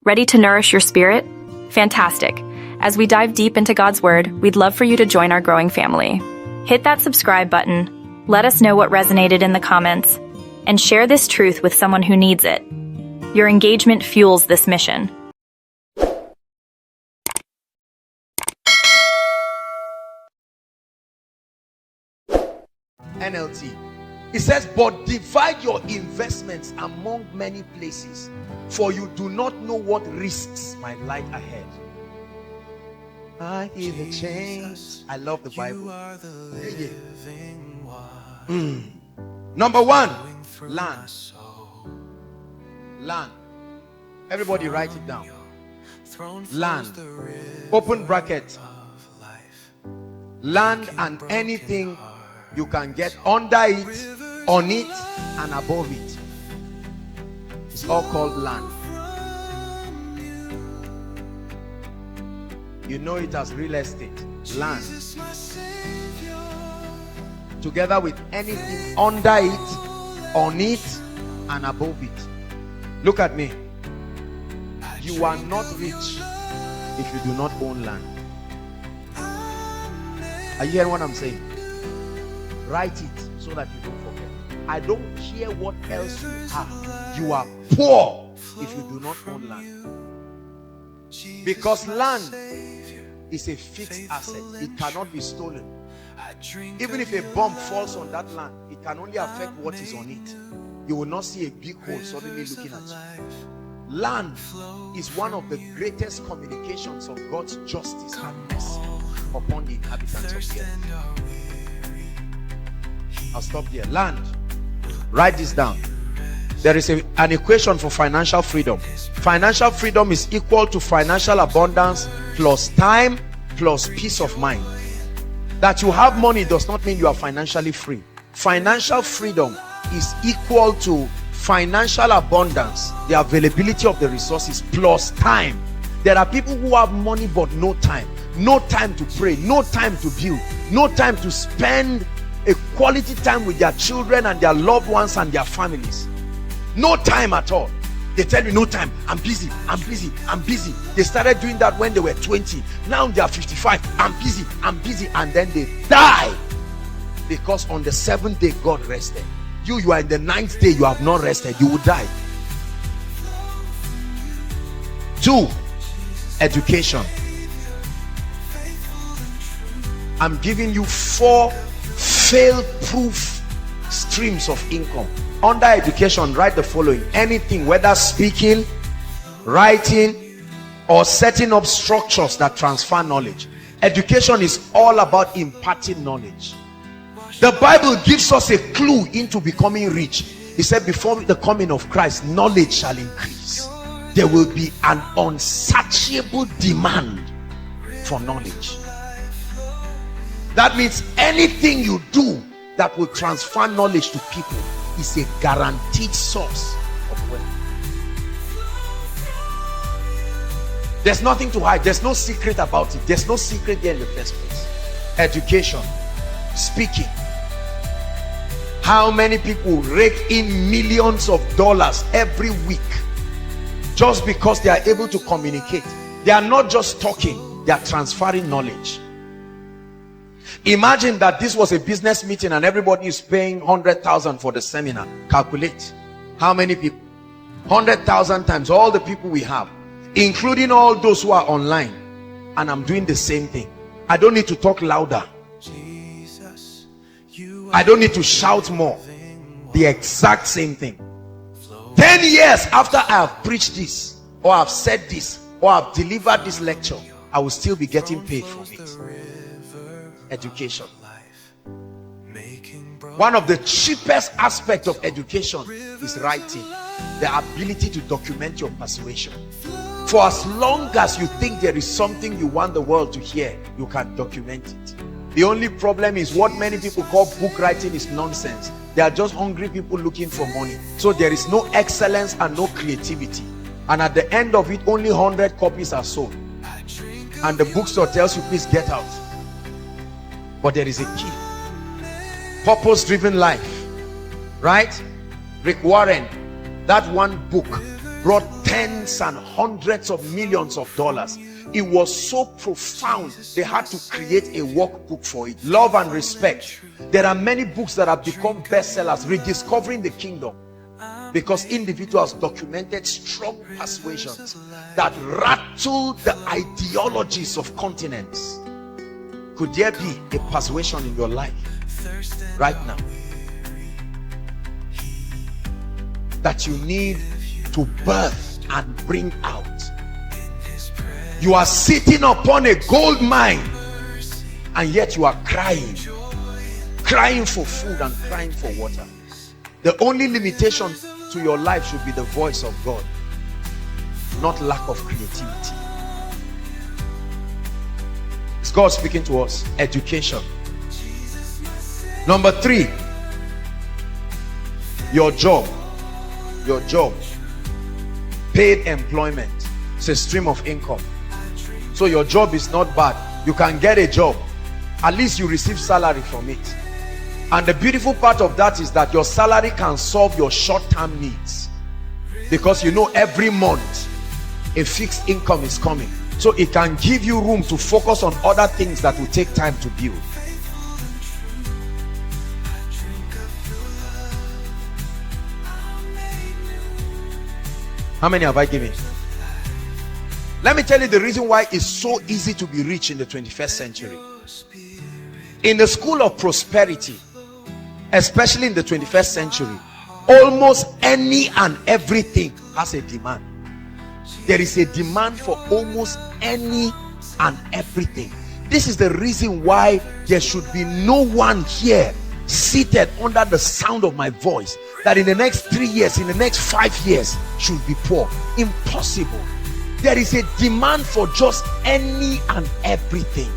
Ready to nourish your spirit? Fantastic. As we dive deep into God's Word, we'd love for you to join our growing family. Hit that subscribe button, let us know what resonated in the comments, and share this truth with someone who needs it. Your engagement fuels this mission. NLT. It says, but divide your investments among many places, for you do not know what risks might lie ahead. I hear the chains. I love the Bible. Number one, land. Land. Everybody write it down. Land. Open bracket. Land and anything you can get under it, on it, and above it. It's all called land. You know it as real estate. Land. Together with anything under it, on it, and above it. Look at me. You are not rich if you do not own land. Are you hearing what I'm saying? Write it so that you don't forget. I don't care what else you have. You are poor if you do not own land. Because land is a fixed asset. It cannot be stolen. Even if a bomb falls on that land, it can only affect what is on it. You will not see a big hole suddenly looking at you. Land is one of the greatest communications of God's justice and mercy upon the inhabitants of the earth. I'll stop here. Land. Write this down. There is an equation for financial freedom. Financial freedom is equal to financial abundance plus time plus peace of mind. That you have money does not mean you are financially free. Financial freedom is equal to financial abundance, the availability of the resources, plus time. There are people who have money but no time. No time to pray, no time to build, no time to spend a quality time with their children and their loved ones and their families. No time at all. They tell you no time. I'm busy. They started doing that when they were 20. Now they are 55. I'm busy. And then they die. Because on the 7th day God rested. You are in the 9th day, you have not rested. You will die. 2, education. I'm giving you 4 fail-proof streams of income. Under education, write the following. Anything, whether speaking, writing, or setting up structures that transfer knowledge. Education is all about imparting knowledge. The Bible gives us a clue into becoming rich. He said, before the coming of Christ, knowledge shall increase. There will be an unsatiable demand for knowledge. That means anything you do that will transfer knowledge to people is a guaranteed source of wealth. There's nothing to hide. There's no secret about it. There's no secret there in the first place. Education, speaking. How many people rake in millions of dollars every week just because they are able to communicate? They are not just talking, they are transferring knowledge. Imagine that this was a business meeting and everybody is paying 100,000 for the seminar. Calculate how many people. 100,000 times all the people we have, including all those who are online. And I'm doing the same thing. I don't need to talk louder. I don't need to shout more. The exact same thing. 10 years after I have preached this, or I've said this, or I've delivered this lecture, I will still be getting paid for it. Education. One of the cheapest aspects of education is writing. The ability to document your persuasion. For as long as you think there is something you want the world to hear, you can document it. The only problem is what many people call book writing is nonsense. They are just hungry people looking for money. So there is no excellence and no creativity. And at the end of it, only 100 copies are sold. And the bookstore tells you, please get out. But there is a key. Purpose-driven life. Right? Rick Warren, that one book brought tens and hundreds of millions of dollars. It was so profound, they had to create a workbook for it. Love and Respect. There are many books that have become bestsellers. Rediscovering the Kingdom, because individuals documented strong persuasions that rattled the ideologies of continents. Could there be a persuasion in your life right now that you need to birth and bring out? You are sitting upon a gold mine, and yet you are crying for food and crying for water. The only limitation to your life should be the voice of God, not lack of creativity. Is God speaking to us? Education. Number 3, your job. Paid employment. It's a stream of income. So your job is not bad. You can get a job, at least you receive salary from it. And the beautiful part of that is that your salary can solve your short-term needs, because you know every month a fixed income is coming. So it can give you room to focus on other things that will take time to build. How many have I given? Let me tell you the reason why it's so easy to be rich in the 21st century. In the school of prosperity, especially in the 21st century, almost any and everything has a demand. There is a demand for almost any and everything. This is the reason why there should be no one here seated under the sound of my voice that in the next 3 years, in the next 5 years should be poor. Impossible. There is a demand for just any and everything.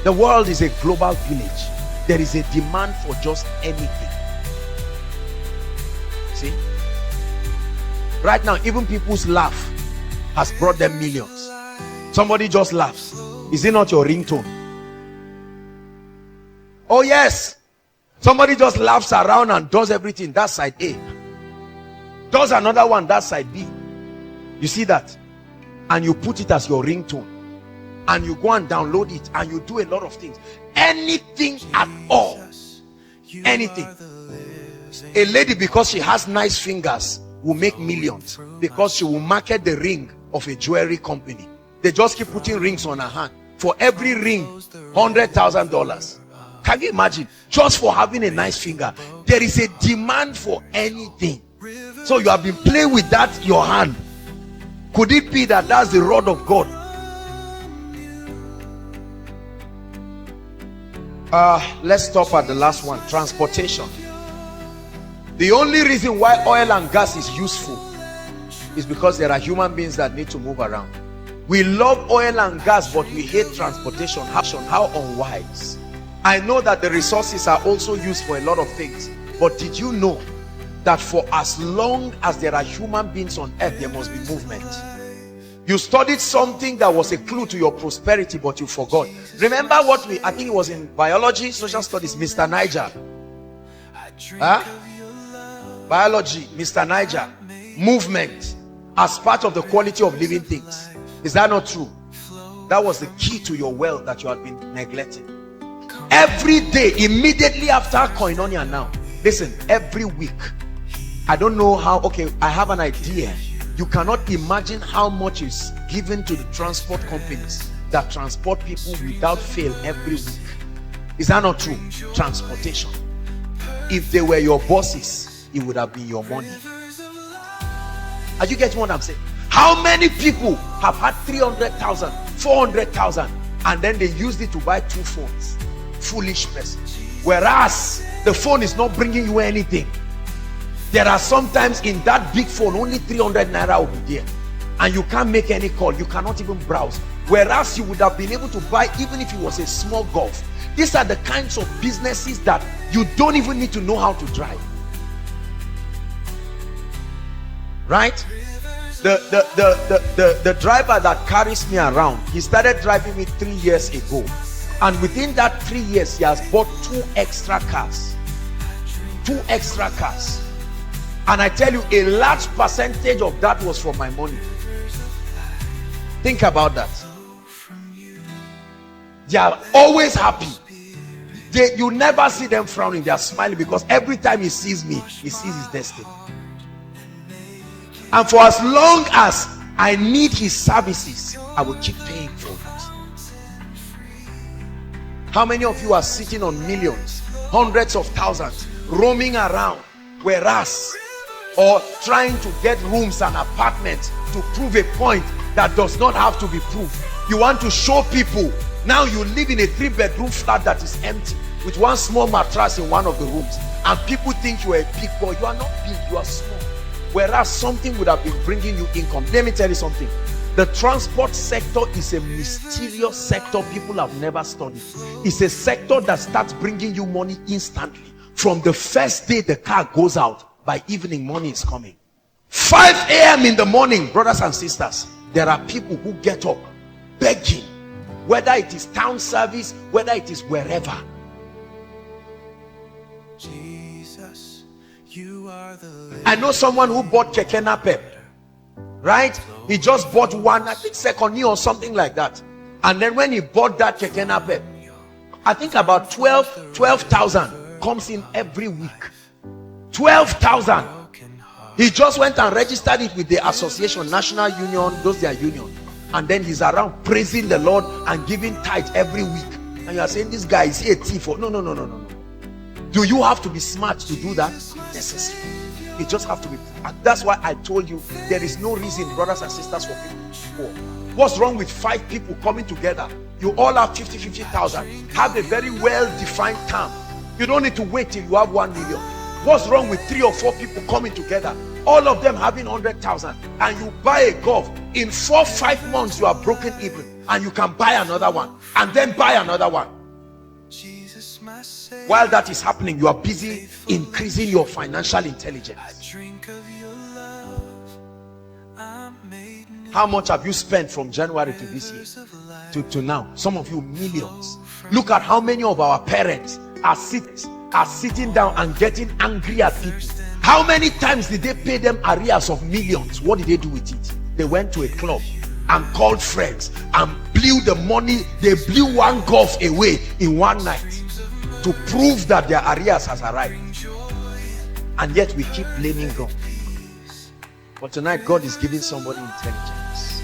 The world is a global village. There is a demand for just anything. See? Right now, even people's laugh has brought them millions. Somebody just laughs. Is it not your ringtone? Oh yes. Somebody just laughs around and does everything. That's side A. Does another one. That's side B. You see that? And you put it as your ringtone. And you go and download it. And you do a lot of things. Anything at all. Anything. A lady, because she has nice fingers, will make millions, because she will market the ring of a jewelry company. They just keep putting rings on her hand. For every ring, $100,000. Can you imagine? Just for having a nice finger. There is a demand for anything. So you have been playing with that, your hand. Could it be that that's the rod of God? Let's stop at the last one. Transportation. The only reason why oil and gas is useful is because there are human beings that need to move around. We love oil and gas, but we hate transportation. How unwise. I know that the resources are also used for a lot of things, but did you know that for as long as there are human beings on earth, there must be movement? You studied something that was a clue to your prosperity, but you forgot. Remember what I think it was in biology, social studies, Mr. Niger. Biology, Mr. Niger. Movement as part of the quality of living things. Is that not true? That was the key to your wealth that you had been neglecting. Every day, immediately after Koinonia now, listen, every week, I don't know how, okay, I have an idea. You cannot imagine how much is given to the transport companies that transport people without fail every week. Is that not true? Transportation. If they were your bosses, it would have been your money. Are you getting what I'm saying? How many people have had 300,000, 400,000, and then they used it to buy 2 phones? Foolish person. Whereas the phone is not bringing you anything. There are sometimes in that big phone only 300 naira will be there, and you can't make any call. You cannot even browse. Whereas you would have been able to buy, even if it was a small Golf. These are the kinds of businesses that you don't even need to know how to drive. Right? The driver that carries me around, he started driving me 3 years ago, and within that 3 years he has bought 2 extra cars. 2 extra cars. And I tell you, a large percentage of that was from my money. Think about that. They are always happy. You never see them frowning. They are smiling because every time he sees me, he sees his destiny. And for as long as I need his services, I will keep paying for it. How many of you are sitting on millions, hundreds of thousands, roaming around, whereas, or trying to get rooms and apartments to prove a point that does not have to be proved? You want to show people. Now you live in a 3-bedroom flat that is empty with one small mattress in one of the rooms, and people think you are a big boy. You are not big, you are small. Whereas something would have been bringing you income. Let me tell you something. The transport sector is a mysterious sector people have never studied. It's a sector that starts bringing you money instantly. From the first day the car goes out, by evening money is coming. 5 a.m. in the morning, brothers and sisters, there are people who get up begging, whether it is town service, whether it is wherever. Jesus, you are the I know someone who bought Keke Napep, right? He just bought one, I think second year or something like that. And then when he bought that Keke Napep, I think about 12,000 comes in every week. 12,000. He just went and registered it with the association, national union, those their union, and then he's around praising the Lord and giving tithe every week. And you are saying, this guy, is he a thief? No. Do you have to be smart to do that? Necessary. You just have to be. And that's why I told you, there is no reason, brothers and sisters, for people to be poor. What's wrong with 5 people coming together? You all have 50,000. Have a very well-defined term. You don't need to wait till you have 1 million. What's wrong with 3 or 4 people coming together, all of them having 100,000, and you buy a golf? In 4-5 months you are broken even, and you can buy another one, and then buy another one. While that is happening, you are busy increasing your financial intelligence. How much have you spent from January to this year to now? Some of you, millions. Look at how many of our parents are sitting down and getting angry at people. How many times did they pay them arrears of millions? What did they do with it? They went to a club and called friends and blew the money. They blew one golf away in one night to prove that their arrears has arrived. And yet we keep blaming God. But tonight God is giving somebody intelligence.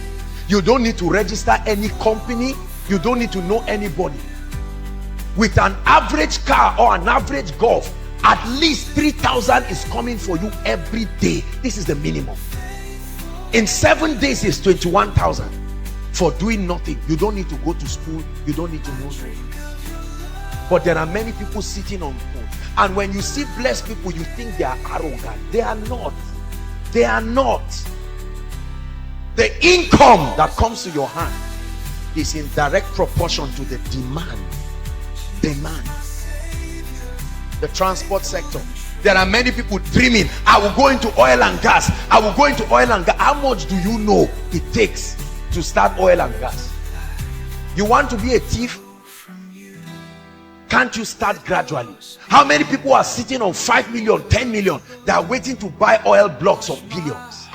You don't need to register any company. You don't need to know anybody. With an average car or an average golf, at least 3,000 is coming for you every day. This is the minimum. In 7 days is 21,000 for doing nothing. You don't need to go to school. You don't need to know anything. But there are many people sitting on phone, and when you see blessed people, you think they are arrogant. They are not. They are not. The income that comes to your hand is in direct proportion to the demand. The transport sector. There are many people dreaming, I will go into oil and gas. I will go into oil and gas. How much do you know it takes to start oil and gas? You want to be a thief? Can't you start gradually? How many people are sitting on 5 million, 10 million? They are waiting to buy oil blocks of billions.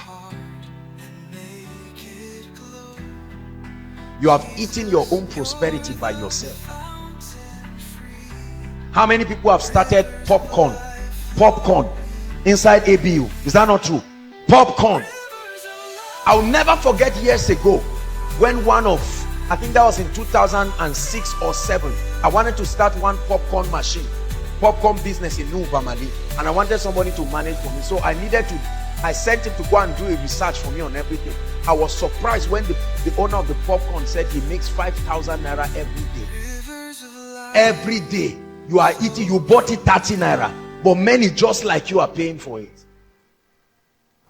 You have eaten your own prosperity by yourself. How many people have started popcorn inside ABU? Is that not true? Popcorn. I'll never forget years ago when one of, I think that was in 2006 or 7, I wanted to start one popcorn business in New Bamali, and I wanted somebody to manage for me. So I sent him to go and do a research for me on everything. I was surprised when the owner of the popcorn said he makes 5,000 naira every day. Every day. You are eating, you bought it 30 naira, but many just like you are paying for it.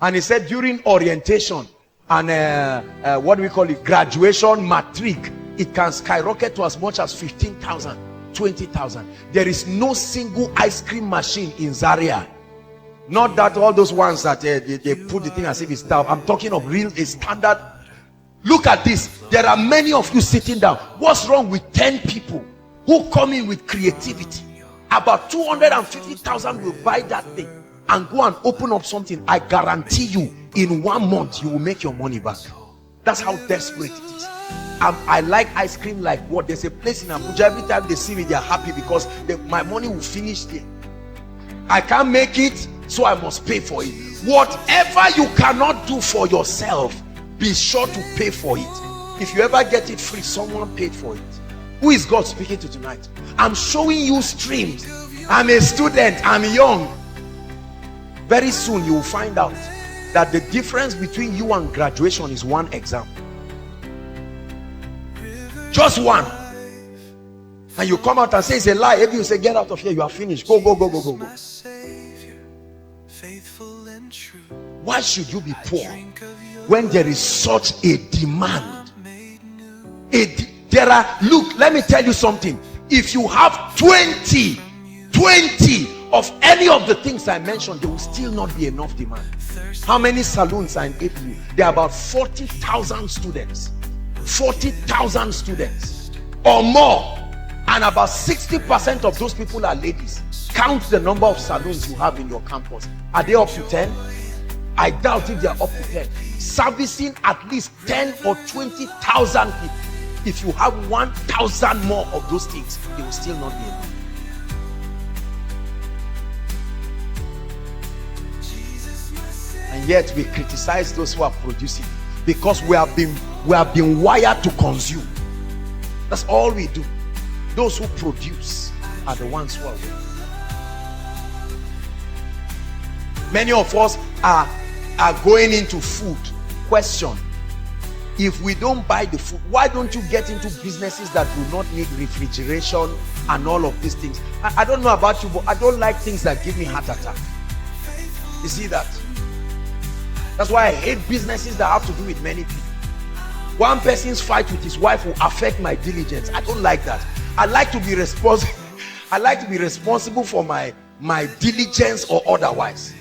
And he said during orientation and what do we call it, graduation, matric, it can skyrocket to as much as 15,000, 20,000. There is no single ice cream machine in Zaria. Not that all those ones that they put the thing as if it's tough. I'm talking of real, a standard. Look at this. There are many of you sitting down. What's wrong with 10 people who come in with creativity? About 250,000 will buy that thing. and go and open up something, I guarantee you in 1 month you will make your money back. That's how desperate it is. I like ice cream like what? There's a place in Abuja, every time they see me, they're happy because my money will finish there. I can't make it, so I must pay for it. Whatever you cannot do for yourself, be sure to pay for it. If you ever get it free, someone paid for it. Who is God speaking to tonight? I'm showing you streams. I'm a student, I'm young. Very soon you will find out that the difference between you and graduation is 1 exam. Just 1. And you come out and say it's a lie. If you say get out of here, you are finished. Go. Why should you be poor when there is such a demand? Look, let me tell you something. If you have 20 of any of the things I mentioned, there will still not be enough demand. How many saloons are in APU? There are about 40,000 students. 40,000 students or more, and about 60% of those people are ladies. Count the number of saloons you have in your campus. Are they up to 10? I doubt if they are up to 10. Servicing at least 10 or 20,000 people. If you have 1,000 more of those things, they will still not be enough. And yet we criticize those who are producing, because we have been wired to consume. That's all we do. Those who produce are the ones who are winning. Many of us are going into food. Question: if we don't buy the food, why don't you get into businesses that do not need refrigeration and all of these things? I don't know about you, but I don't like things that give me heart attack. You see that? That's why I hate businesses that have to do with many people. One person's fight with his wife will affect my diligence. I don't like that. I like to be responsible. I like to be responsible for my diligence or otherwise.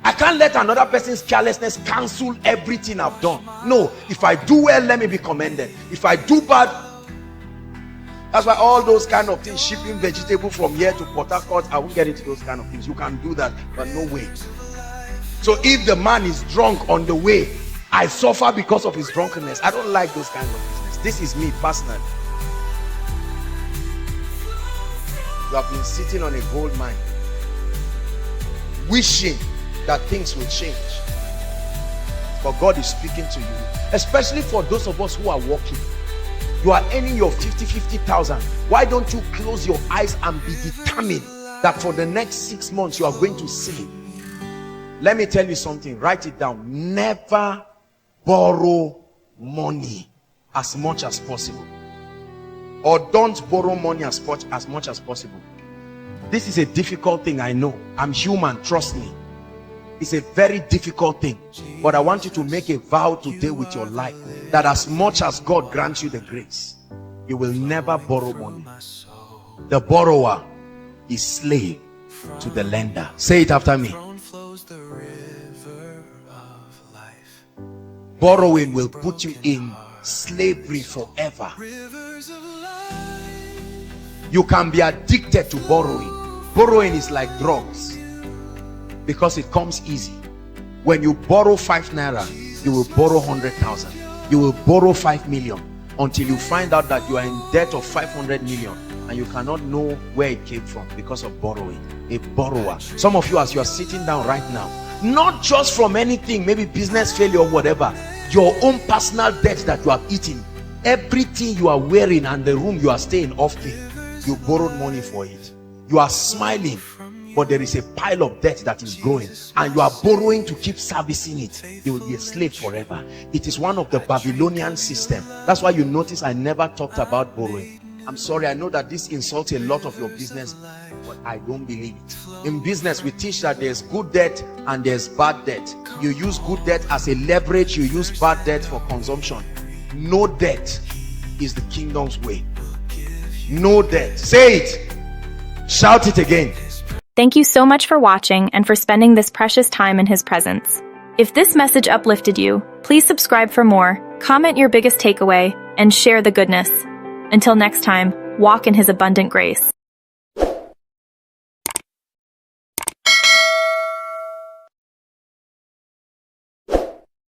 I can't let another person's carelessness cancel everything I've done. No, if I do well, let me be commended. If I do bad, that's why all those kind of things, shipping vegetable from here to Port Harcourt, I won't get into those kind of things. You can do that, but no way. So if the man is drunk on the way, I suffer because of his drunkenness. I don't like those kinds of business. This is me personally. You have been sitting on a gold mine, wishing that things will change, but God is speaking to you. Especially for those of us who are working, you are earning your 50,000. Why don't you close your eyes and be determined that for the next 6 months you are going to save? Let me tell you something, write it down. Never borrow money as much as possible, or don't borrow money as much as possible. This is a difficult thing, I know. I'm human, trust me. It's a very difficult thing, but I want you to make a vow today with your life that as much as God grants you the grace, you will never borrow money. The borrower is slave to the lender. Say it after me. Borrowing will put you in slavery forever. You can be addicted to borrowing. Borrowing is like drugs because it comes easy. When you borrow 5 naira, you will borrow 100,000. You will borrow 5 million until you find out that you are in debt of 500 million and you cannot know where it came from because of borrowing. A borrower. Some of you, as you are sitting down right now, not just from anything, maybe business failure or whatever, your own personal debt that you have eaten, everything you are wearing and the room you are staying off pay, you borrowed money for it. You are smiling, but there is a pile of debt that is growing and you are borrowing to keep servicing it. You will be a slave forever. It is one of the Babylonian system. That's why you notice I never talked about borrowing. I'm sorry, I know that this insults a lot of your business, but I don't believe it. In business, we teach that there's good debt and there's bad debt. You use good debt as a leverage, you use bad debt for consumption. No debt is the kingdom's way. No debt. Say it. Shout it again. Thank you so much for watching and for spending this precious time in His presence. If this message uplifted you, please subscribe for more, comment your biggest takeaway, and share the goodness. Until next time, walk in His abundant grace.